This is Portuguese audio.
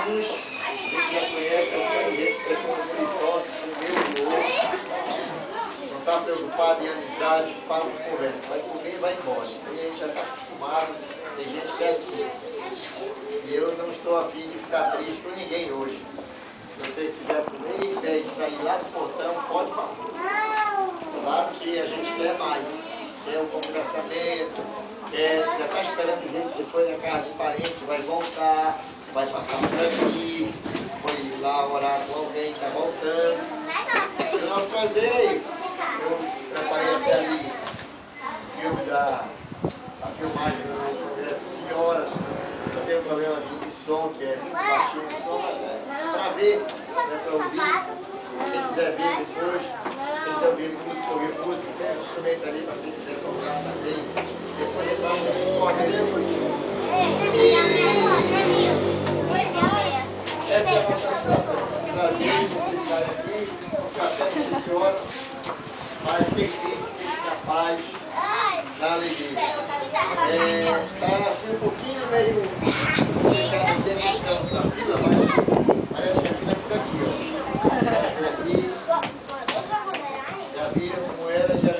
alguns, você já conhece, alguma gente que tem um resort, um meu outro. Não está preocupado em amizade, fala com conversa. Vai comer e vai embora. Isso aí a gente já está acostumado. Tem gente que é assim. E eu não estou a fim de ficar triste com ninguém hoje. Se você quiser comer e quer sair lá do portão, pode falar. Claro que a gente quer mais. Quer o congraçamento, já está esperando gente depois na casa do parente, vai voltar, vai passar por aqui, foi lá orar com alguém, está voltando. O nosso prazer é isso. Eu preparei até ali o filme a filmagem do Congresso de Senhoras. Só tem um problemazinho de som, que é muito baixinho o som, mas é para ver, é para ouvir. Quem quiser ver depois, quem quiser ouvir música, tem um instrumento ali para quem quiser tocar também. Depois ele vai um cordeiro. Essa é a nossa situação. Prazer, vocês estarem aqui, café de 20 horas, mas quem fique na paz, na alegria. Está assim um pouquinho meio. Estamos na fila, mas parece que a fila é por aqui, ó. Já viram como era, já